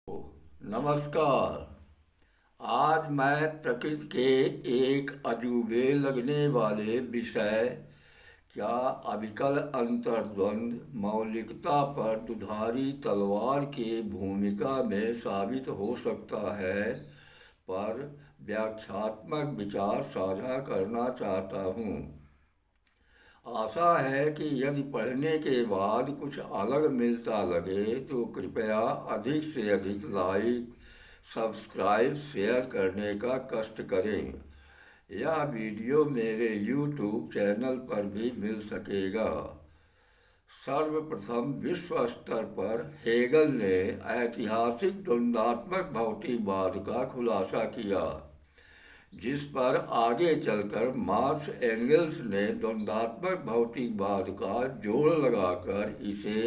नमस्कार। आज मैं प्रकृति के एक अजूबे लगने वाले विषय क्या अविकल अंतर्द्वंद मौलिकता पर दुधारी तलवार की भूमिका में साबित हो सकता है पर व्याख्यात्मक विचार साझा करना चाहता हूँ। आशा है कि यदि पढ़ने के बाद कुछ अलग मिलता लगे तो कृपया अधिक से अधिक लाइक, सब्सक्राइब, शेयर करने का कष्ट करें। यह वीडियो मेरे YouTube चैनल पर भी मिल सकेगा। सर्वप्रथम विश्व स्तर पर हेगल ने ऐतिहासिक द्वंद्वात्मक भौतिकवाद का खुलासा किया, जिस पर आगे चलकर मार्क्स एंगल्स ने द्वंद्वात्मक भौतिकवाद का जोड़ लगाकर इसे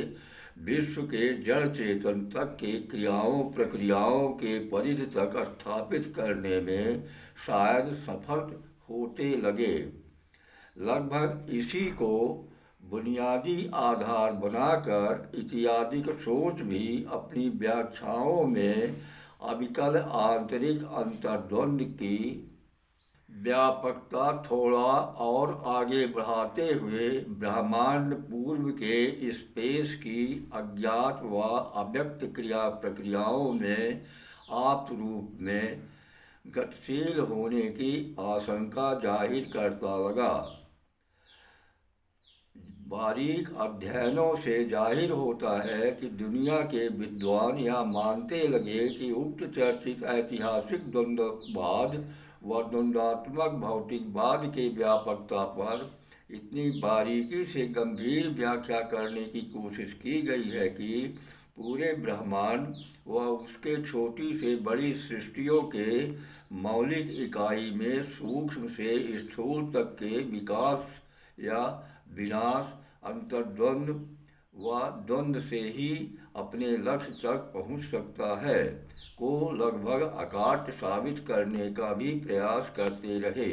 विश्व के जड़ चेतन तक के क्रियाओं प्रक्रियाओं के परिधि तक स्थापित करने में शायद सफल होते लगे। लगभग इसी को बुनियादी आधार बनाकर इत्यादिक सोच भी अपनी व्याख्याओं में अविकल आंतरिक अंतर्द्वंद की व्यापकता थोड़ा और आगे बढ़ाते हुए ब्रह्मांड पूर्व के स्पेस की अज्ञात व अव्यक्त क्रिया प्रक्रियाओं में आप रूप में गतिशील होने की आशंका जाहिर करता लगा। बारीक अध्ययनों से जाहिर होता है कि दुनिया के विद्वान यह मानते लगे कि उक्त चर्चित ऐतिहासिक द्वंद्ववाद व द्वंद्वात्मक भौतिकवाद की व्यापकता पर इतनी बारीकी से गंभीर व्याख्या करने की कोशिश की गई है कि पूरे ब्रह्मांड व उसके छोटी से बड़ी सृष्टियों के मौलिक इकाई में सूक्ष्म से स्थूल तक के विकास या विनाश अंतर्द्वंद व द्वंद्व से ही अपने लक्ष्य तक पहुँच सकता है को लगभग अकाट्य साबित करने का भी प्रयास करते रहे।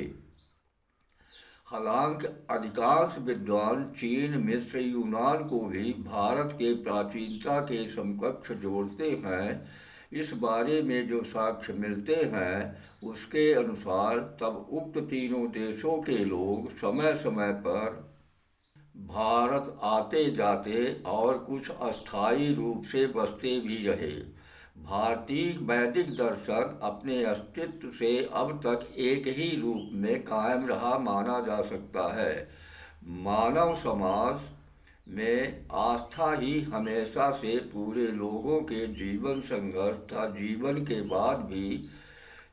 हालांकि अधिकांश विद्वान चीन, मिस्र, यूनान को भी भारत के प्राचीनता के समकक्ष जोड़ते हैं। इस बारे में जो साक्ष्य मिलते हैं उसके अनुसार तब उक्त तीनों देशों के लोग समय समय पर भारत आते जाते और कुछ अस्थायी रूप से बसते भी रहे। भारतीय वैदिक दर्शन अपने अस्तित्व से अब तक एक ही रूप में कायम रहा माना जा सकता है। मानव समाज में आस्था ही हमेशा से पूरे लोगों के जीवन संघर्ष तथा जीवन के बाद भी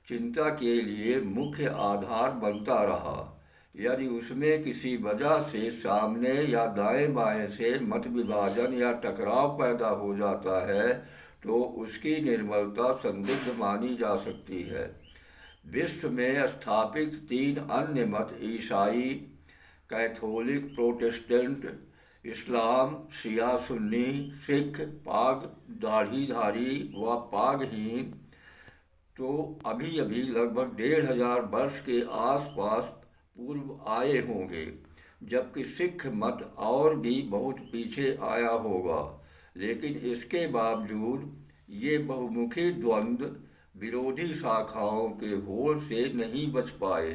चिंता के लिए मुख्य आधार बनता रहा। यदि उसमें किसी वजह से सामने या दाएं बाएं से मत विभाजन या टकराव पैदा हो जाता है तो उसकी निर्मलता संदिग्ध मानी जा सकती है। विश्व में स्थापित तीन अन्य मत ईसाई, कैथोलिक, प्रोटेस्टेंट, इस्लाम, शिया सुन्नी, सिख, पाग दाढ़ीधारी व पागहीन तो अभी अभी लगभग 1500 वर्ष के आसपास पूर्व आए होंगे, जबकि सिख मत और भी बहुत पीछे आया होगा। लेकिन इसके बावजूद ये बहुमुखी द्वंद्व विरोधी शाखाओं के होड़ से नहीं बच पाए।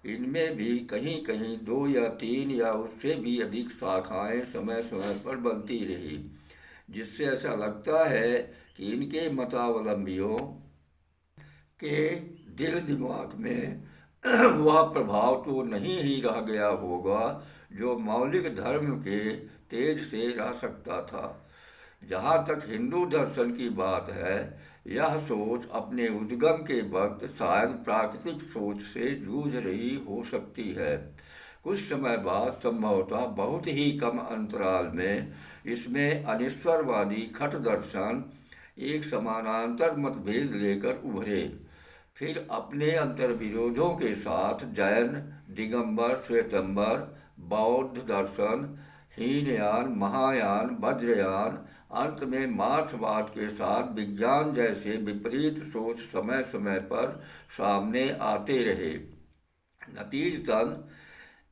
इनमें भी कहीं कहीं 2 या 3 या उससे भी अधिक शाखाएं समय समय पर बनती रही, जिससे ऐसा लगता है कि इनके मतावलंबियों के दिल दिमाग में वह प्रभाव तो नहीं ही रह गया होगा जो मौलिक धर्म के तेज से रह सकता था। जहाँ तक हिंदू दर्शन की बात है, यह सोच अपने उद्गम के वक्त शायद प्राकृतिक सोच से जूझ रही हो सकती है। कुछ समय बाद संभवतः बहुत ही कम अंतराल में इसमें अनिश्वरवादी खट दर्शन एक समानांतर मतभेद लेकर उभरे। फिर अपने अंतर्विरोधों के साथ जैन, दिगंबर, श्वेतंबर, बौद्ध दर्शन, हीनयान, महायान, वज्रयान, अंत में मार्क्सवाद के साथ विज्ञान जैसे विपरीत सोच समय समय पर सामने आते रहे। नतीजतन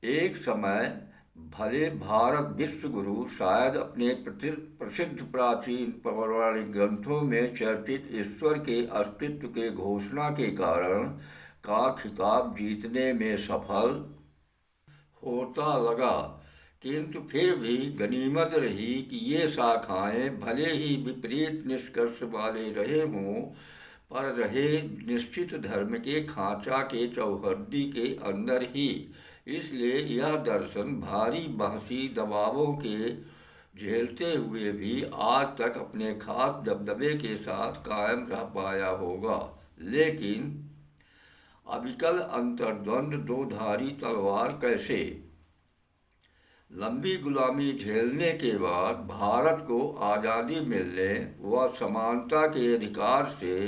एक समय भले भारत विश्व गुरु शायद अपने प्रसिद्ध प्राचीन पौराणिक ग्रंथों में चर्चित ईश्वर के अस्तित्व के घोषणा के कारण का खिताब जीतने में सफल होता लगा, किंतु फिर भी गनीमत रही कि ये शाखाएं भले ही विपरीत निष्कर्ष वाले रहे हों, पर रहे निश्चित धर्म के खांचा के चौहद्दी के अंदर ही। इसलिए यह दर्शन भारी बहसी दबावों के झेलते हुए भी आज तक अपने खास दबदबे के साथ कायम रह पाया होगा। लेकिन अविकल अंतर्द्वंद दो धारी तलवार कैसे? लंबी गुलामी झेलने के बाद भारत को आज़ादी मिलने व समानता के अधिकार से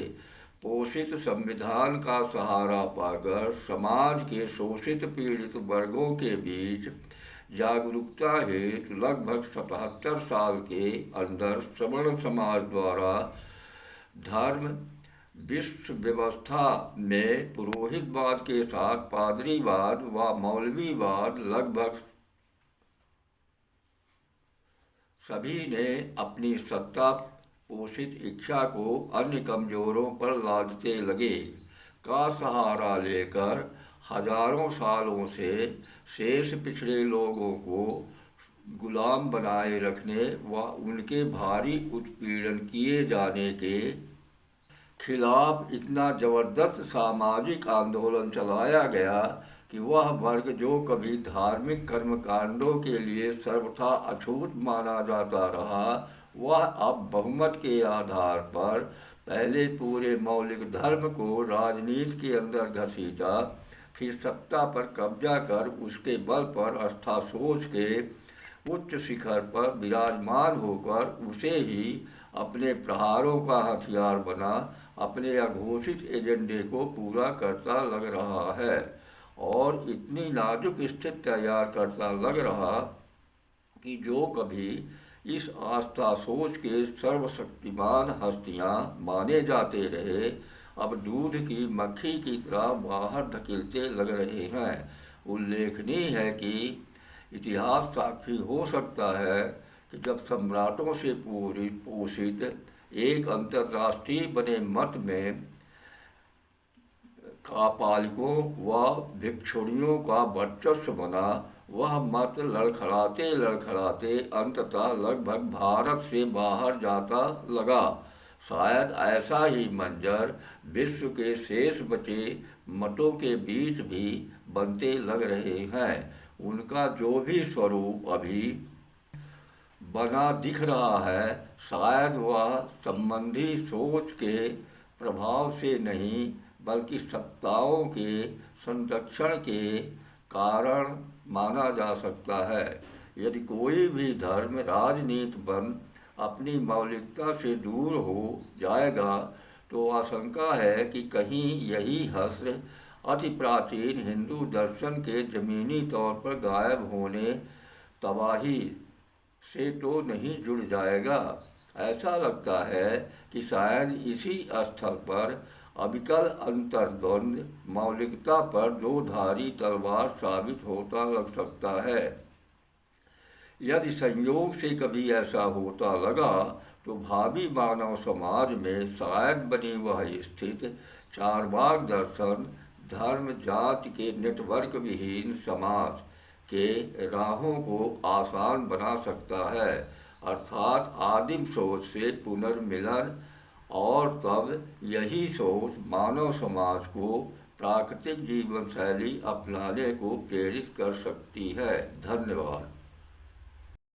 पोषित संविधान का सहारा पाकर समाज के शोषित पीड़ित वर्गों के बीच जागरूकता हेतु लगभग 77 साल के अंदर सवर्ण समाज द्वारा धर्म विश्व व्यवस्था में पुरोहितवाद के साथ पादरीवाद व मौलवीवाद लगभग सभी ने अपनी सत्ता पोषित इच्छा को अन्य कमजोरों पर लादते लगे का सहारा लेकर हजारों सालों से शेष पिछड़े लोगों को गुलाम बनाए रखने व उनके भारी उत्पीड़न किए जाने के खिलाफ इतना जबरदस्त सामाजिक आंदोलन चलाया गया कि वह वर्ग जो कभी धार्मिक कर्मकांडों के लिए सर्वथा अछूत माना जाता रहा, वह अब बहुमत के आधार पर पहले पूरे मौलिक धर्म को राजनीति के अंदर घसीटा, फिर सत्ता पर कब्जा कर उसके बल पर आस्था सोच के उच्च शिखर पर विराजमान होकर उसे ही अपने प्रहारों का हथियार बना अपने अघोषित एजेंडे को पूरा करता लग रहा है और इतनी नाजुक स्थिति तैयार करता लग रहा कि जो कभी इस आस्था सोच के सर्वशक्तिमान हस्तियां माने जाते रहे, अब दूध की मक्खी की तरह बाहर धकेलते लग रहे हैं। उल्लेखनीय है कि इतिहास साक्षी हो सकता है कि जब सम्राटों से पोषित एक अंतर्राष्ट्रीय बने मत में का पालकों व भिक्षुणियों का वर्चस्व बना, वह मत लड़खड़ाते लड़खड़ाते अंततः लगभग भारत से बाहर जाता लगा। शायद ऐसा ही मंजर विश्व के शेष बचे मतों के बीच भी बनते लग रहे हैं। उनका जो भी स्वरूप अभी बना दिख रहा है, शायद वह संबंधी सोच के प्रभाव से नहीं बल्कि सत्ताओं के संरक्षण के कारण माना जा सकता है। यदि कोई भी धर्म राजनीति बन अपनी मौलिकता से दूर हो जाएगा, तो आशंका है कि कहीं यही हस्र अति प्राचीन हिंदू दर्शन के जमीनी तौर पर गायब होने तबाही से तो नहीं जुड़ जाएगा। ऐसा लगता है कि शायद इसी स्थल पर अविकल अंतर्द्वंद मौलिकता पर दो धारी तलवार साबित होता लग सकता है। यदि संयोग से कभी ऐसा होता लगा, तो भावी मानव समाज में शायद बनी वह स्थिति चारवाक दर्शन धर्म जाति के नेटवर्क विहीन समाज के राहों को आसान बना सकता है, अर्थात आदिम सोच से पुनर्मिलन, और तब यही सोच मानव समाज को प्राकृतिक जीवन शैली अपनाने को प्रेरित कर सकती है। धन्यवाद।